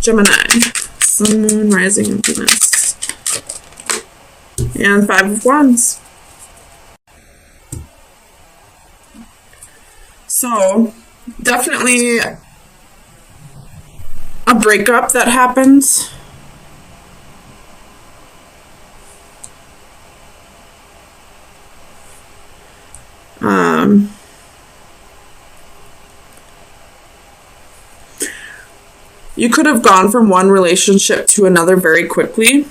Gemini, Sun, Moon, Rising, and Venus. And 5 of Wands. So, definitely a breakup that happens. You could have gone from one relationship to another very quickly.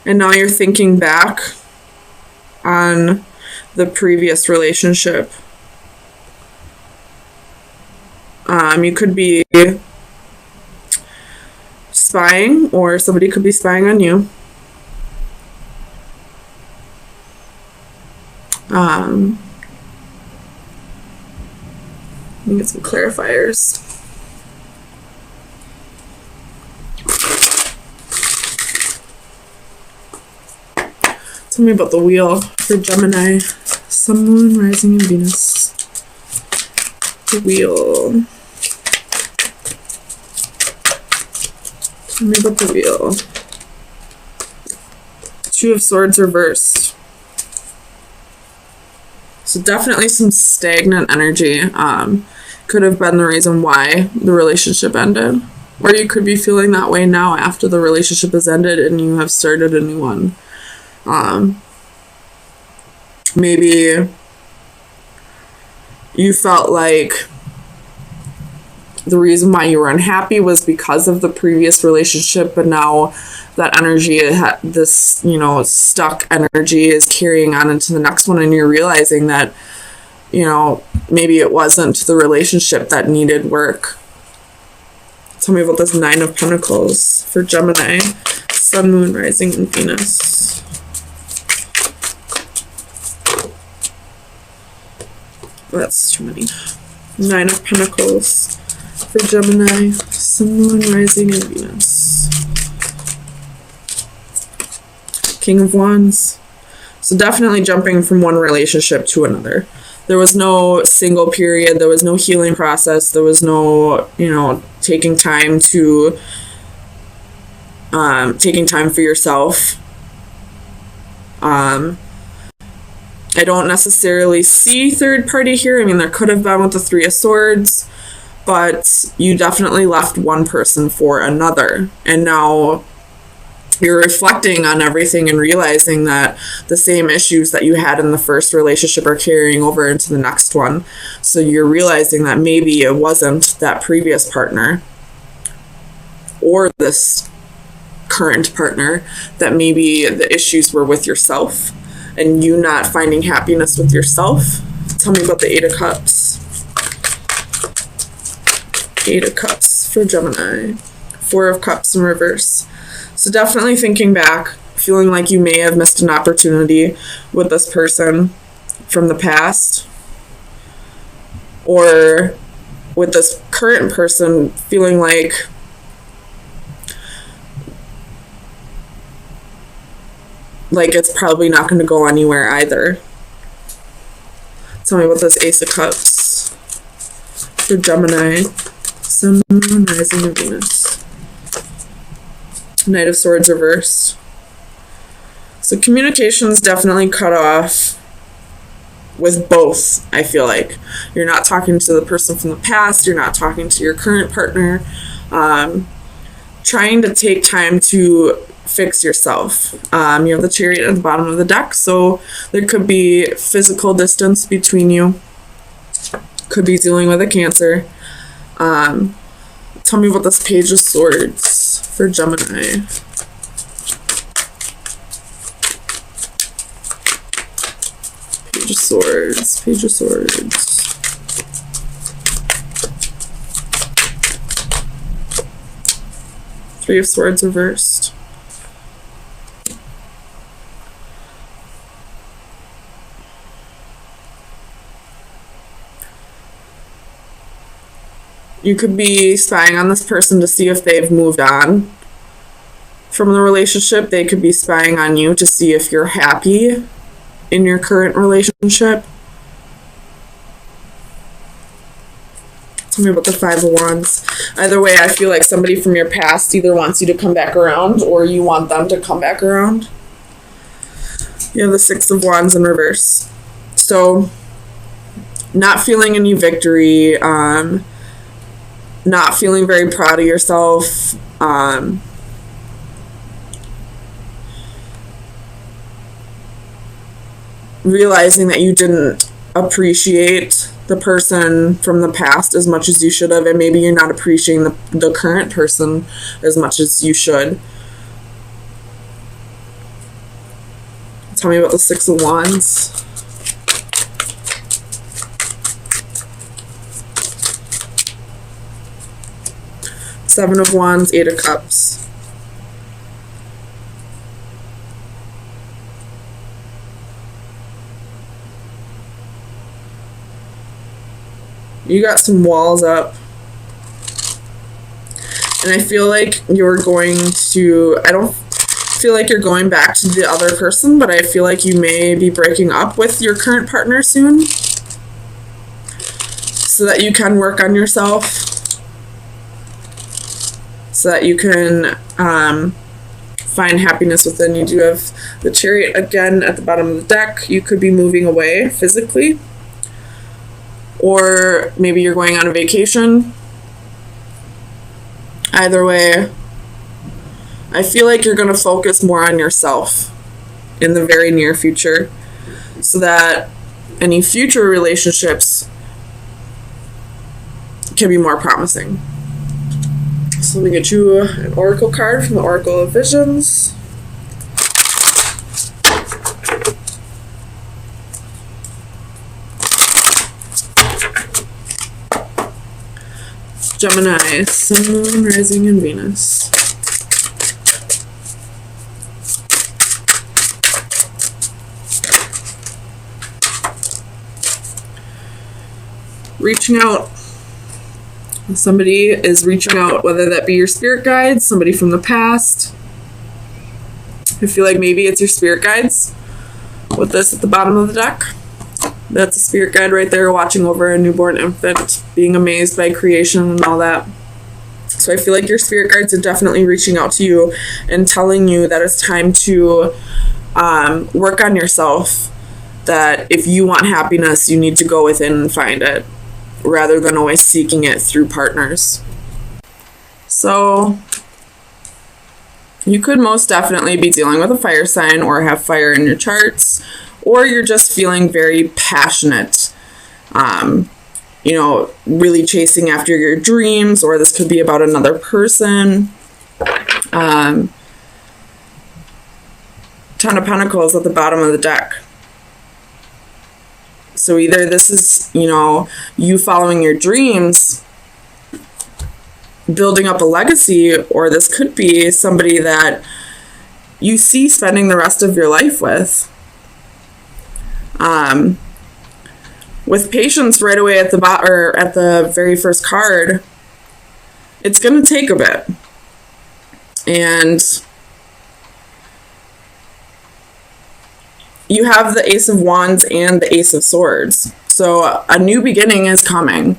And now you're thinking back on the previous relationship. You could be spying, or somebody could be spying on you. Let me get some clarifiers. Tell me about the wheel for Gemini, Sun, Moon, Rising, and Venus. The wheel. Tell me about the wheel. 2 of Swords reversed. So definitely some stagnant energy. Could have been the reason why the relationship ended. Or you could be feeling that way now after the relationship has ended and you have started a new one. Maybe you felt like the reason why you were unhappy was because of the previous relationship, but now that energy, this, stuck energy is carrying on into the next one, and you're realizing that, maybe it wasn't the relationship that needed work. Tell me about this 9 of Pentacles for Gemini, Sun, Moon, Rising, and Venus. That's too many. 9 of Pentacles for Gemini, Sun, Moon, Rising, and Venus. King of Wands. So definitely jumping from one relationship to another. There was no single period. There was no healing process. There was no, taking time for yourself. I don't necessarily see third party here. I mean, there could have been with the 3 of Swords, but you definitely left one person for another. And now you're reflecting on everything and realizing that the same issues that you had in the first relationship are carrying over into the next one. So you're realizing that maybe it wasn't that previous partner or this current partner, that maybe the issues were with yourself and you not finding happiness with yourself. Tell me about the 8 of Cups. 8 of Cups for Gemini. 4 of Cups in reverse. So definitely thinking back, feeling like you may have missed an opportunity with this person from the past, or with this current person feeling like it's probably not going to go anywhere either. Tell me about this Ace of Cups for Gemini, Sun, Moon, Rising, and Venus. Knight of Swords reversed. So communication's definitely cut off with both, I feel like. You're not talking to the person from the past. You're not talking to your current partner. Trying to take time to fix yourself. You have the Chariot at the bottom of the deck, so there could be physical distance between you. Could be dealing with a Cancer. Tell me about this Page of Swords for Gemini. Page of Swords, Page of Swords. Three of Swords reversed. You could be spying on this person to see if they've moved on from the relationship. They could be spying on you to see if you're happy in your current relationship. Tell me about the Five of Wands. Either way, I feel like somebody from your past either wants you to come back around or you want them to come back around. You have the Six of Wands in reverse. So, not feeling any victory, not feeling very proud of yourself, realizing that you didn't appreciate the person from the past as much as you should have, and maybe you're not appreciating the current person as much as you should. Tell me about the Six of Wands. Seven of Wands, Eight of Cups. You got some walls up. And I feel like you're going to, I don't feel like you're going back to the other person, but I feel like you may be breaking up with your current partner soon, so that you can work on yourself, so that you can find happiness within. You do have the Chariot again at the bottom of the deck. You could be moving away physically, or maybe you're going on a vacation. Either way, I feel like you're going to focus more on yourself in the very near future, so that any future relationships can be more promising. So let me get you an oracle card from the Oracle of Visions. Gemini, Sun, Moon, Rising, and Venus. Reaching out. Somebody is reaching out, whether that be your spirit guides, somebody from the past. I feel like maybe it's your spirit guides with this at the bottom of the deck. That's a spirit guide right there, watching over a newborn infant, being amazed by creation and all that. So I feel like your spirit guides are definitely reaching out to you and telling you that it's time to work on yourself, that if you want happiness, you need to go within and find it, rather than always seeking it through partners. So you could most definitely be dealing with a fire sign or have fire in your charts, or you're just feeling very passionate, really chasing after your dreams, or this could be about another person. Ten of Pentacles at the bottom of the deck. So either this is, you following your dreams, building up a legacy, or this could be somebody that you see spending the rest of your life with. With Patience right away at the very first card, it's going to take a bit. And you have the Ace of Wands and the Ace of Swords. So a new beginning is coming.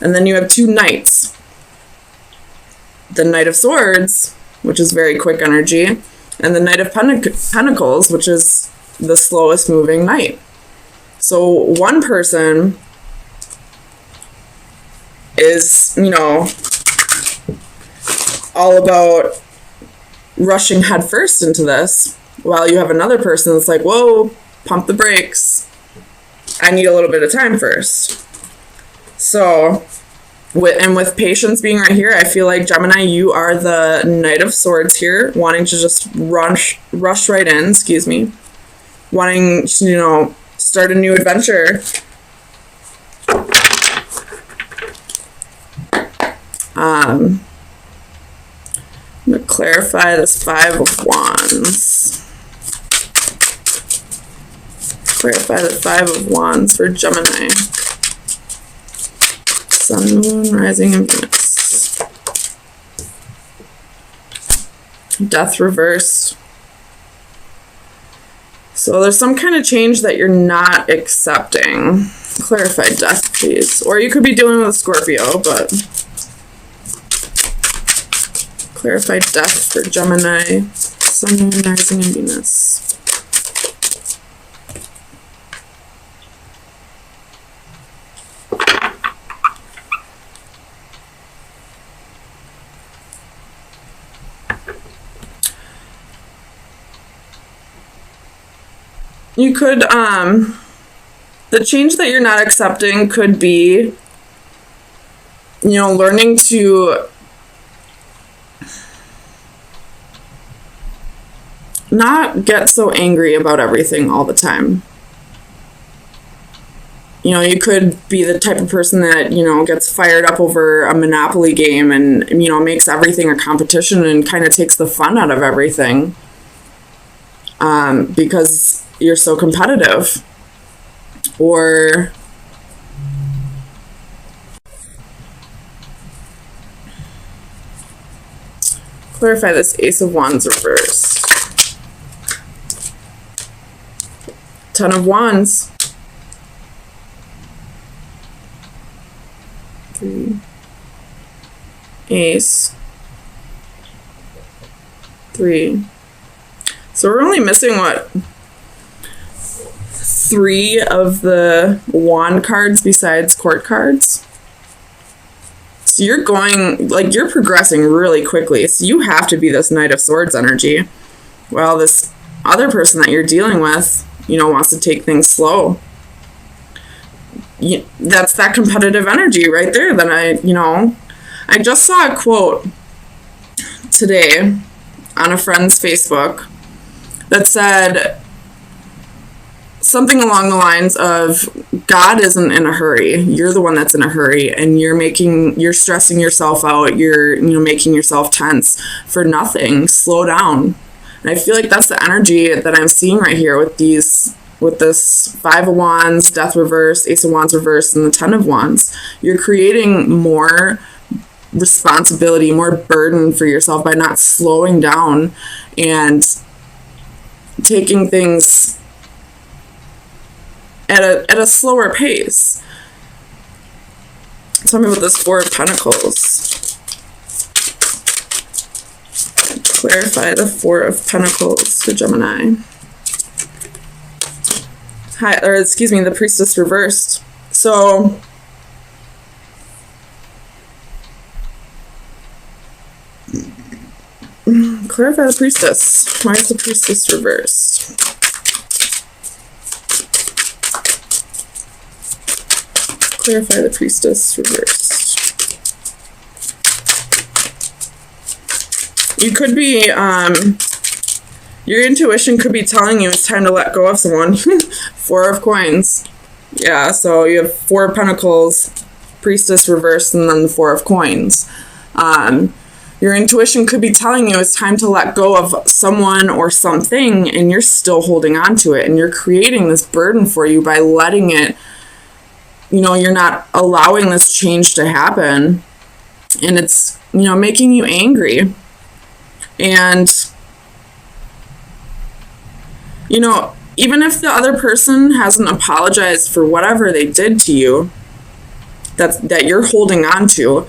And then you have two Knights. The Knight of Swords, which is very quick energy, and the Knight of Pentacles, which is the slowest moving knight. So one person is, all about rushing headfirst into this, while you have another person that's like, whoa, pump the brakes. I need a little bit of time first. So, with Patience being right here, I feel like, Gemini, you are the Knight of Swords here, wanting to just rush right in, wanting to, start a new adventure. I'm going to clarify this Five of Wands. Clarify the Five of Wands for Gemini. Sun, Moon, Rising, and Venus. Death reversed. So there's some kind of change that you're not accepting. Clarify Death, please. Or you could be dealing with a Scorpio, but clarify death for Gemini, Sun, Moon, Rising, and Venus. You could, the change that you're not accepting could be, you know, learning to not get so angry about everything all the time. You know, you could be the type of person that, you know, gets fired up over a Monopoly game and, you know, makes everything a competition and kind of takes the fun out of everything. Because you're so competitive. Or clarify this Ace of Wands reversed. Ten of Wands. 3. Ace. 3. So we're only missing, what, 3 of the wand cards besides court cards? So you're going, like, you're progressing really quickly. So you have to be this Knight of Swords energy. Well, this other person that you're dealing with, you know, wants to take things slow. That's that competitive energy right there that I just saw a quote today on a friend's Facebook that said something along the lines of, God isn't in a hurry. You're the one that's in a hurry, and you're stressing yourself out. You're, you know, making yourself tense for nothing. Slow down. And I feel like that's the energy that I'm seeing right here with this 5 of Wands, Death reversed, Ace of Wands reversed, and the 10 of Wands. You're creating more responsibility, more burden for yourself by not slowing down and taking things at a slower pace. Tell me about this 4 of Pentacles. Clarify the 4 of Pentacles for Gemini. The Priestess reversed. So clarify the Priestess. Why is the Priestess reversed? Clarify the Priestess reversed. You could be, your intuition could be telling you it's time to let go of someone. 4 of Coins. Yeah, so you have 4 of Pentacles, Priestess reversed, and then the 4 of Coins. Your intuition could be telling you it's time to let go of someone or something, and you're still holding on to it, and you're creating this burden for you by letting it, you know, you're not allowing this change to happen, and it's, you know, making you angry. And, you know, even if the other person hasn't apologized for whatever they did to you, that you're holding on to,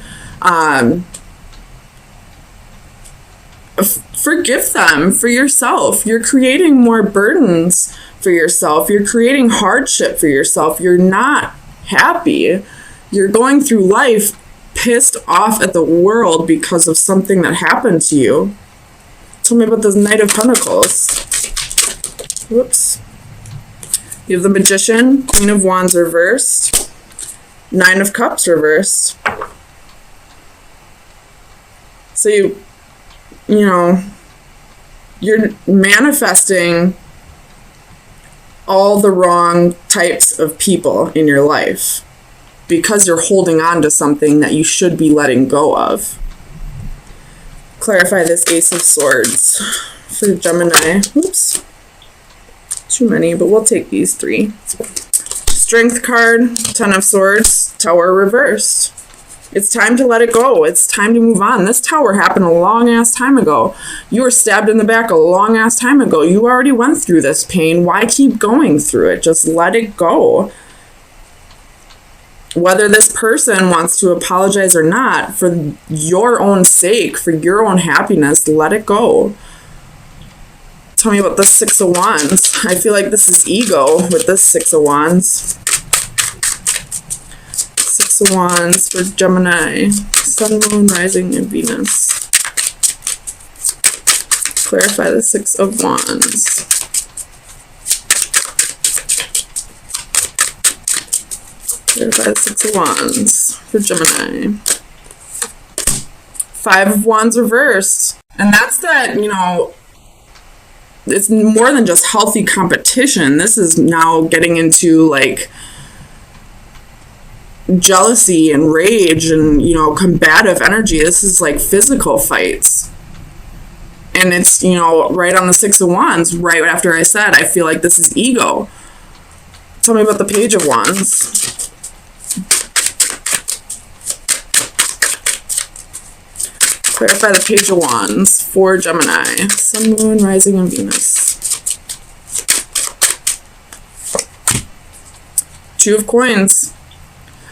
forgive them for yourself. You're creating more burdens for yourself. You're creating hardship for yourself. You're not happy. You're going through life pissed off at the world because of something that happened to you. Tell me about this Knight of Pentacles. Whoops. You have the Magician, Queen of Wands reversed, 9 of Cups reversed. So you know, you're manifesting all the wrong types of people in your life because you're holding on to something that you should be letting go of. Clarify this Ace of Swords for Gemini. Oops. Too many, but we'll take these 3. Strength card, 10 of Swords, Tower reversed. It's time to let it go. It's time to move on. This Tower happened a long-ass time ago. You were stabbed in the back a long-ass time ago. You already went through this pain. Why keep going through it? Just let it go. whether this person wants to apologize or not, for your own sake, for your own happiness, let it go. Tell me about the Six of Wands. I feel like this is ego with this Six of Wands. Six of Wands for Gemini. Sun, Moon, Rising, and Venus. Clarify the Six of Wands. Clarify the Six of Wands for Gemini. Five of Wands reversed. And that's that, you know, it's more than just healthy competition. This is now getting into like jealousy and rage and, you know, combative energy. This is like physical fights. And it's, you know, right on the Six of Wands, right after I said, I feel like this is ego. Tell me about the Page of Wands. Clarify the Page of Wands for Gemini. Sun, Moon, Rising, and Venus. Two of Coins.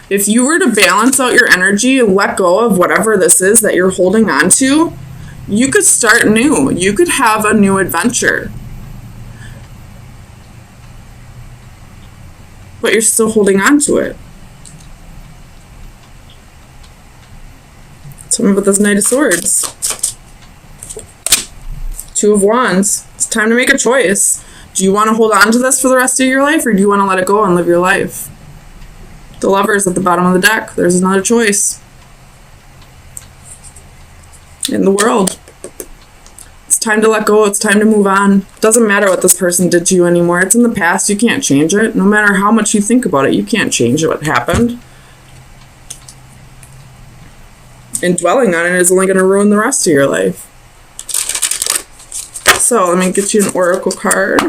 If you were to balance out your energy and let go of whatever this is that you're holding on to, you could start new. You could have a new adventure. But you're still holding on to it. Tell me about this Knight of Swords. Two of Wands. It's time to make a choice. Do you want to hold on to this for the rest of your life, or do you want to let it go and live your life? The Lovers at the bottom of the deck. There's another choice. In the World. It's time to let go. It's time to move on. Doesn't matter what this person did to you anymore. It's in the past. You can't change it. No matter how much you think about it, you can't change what happened. And dwelling on it is only going to ruin the rest of your life. So let me get you an oracle card.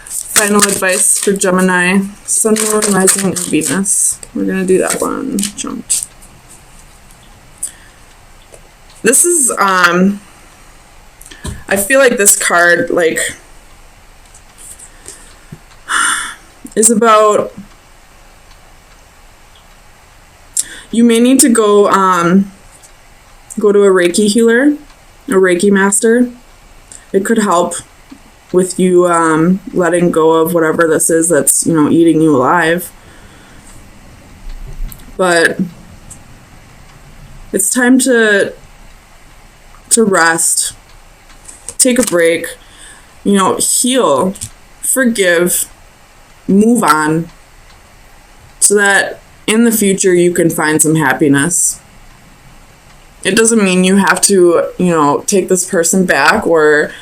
Final advice for Gemini. Sun, Moon, Rising, and Venus. We're going to do that one. Jumped. This is, I feel like this card, like, is about, you may need to go to a Reiki healer, a Reiki master. It could help with you letting go of whatever this is that's, you know, eating you alive. But it's time to rest, take a break, you know, heal, forgive, move on, so that in the future you can find some happiness. It doesn't mean you have to, you know, take this person back or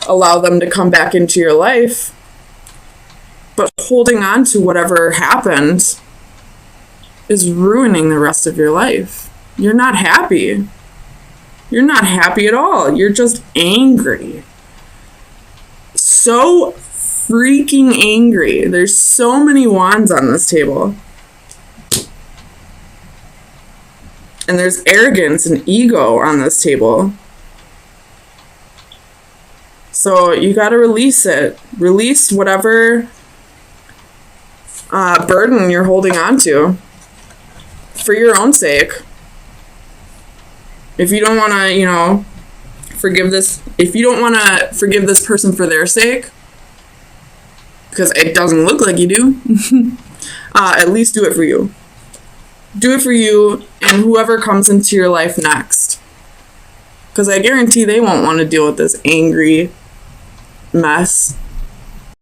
allow them to come back into your life. But holding on to whatever happened is ruining the rest of your life. You're not happy. You're not happy at all. You're just angry. So freaking angry. There's so many wands on this table. And there's arrogance and ego on this table. So you got to release it. Release whatever burden you're holding on to for your own sake. If you don't want to, you know, forgive this, if you don't want to forgive this person for their sake, because it doesn't look like you do, at least do it for you. Do it for you and whoever comes into your life next. Because I guarantee they won't want to deal with this angry mess.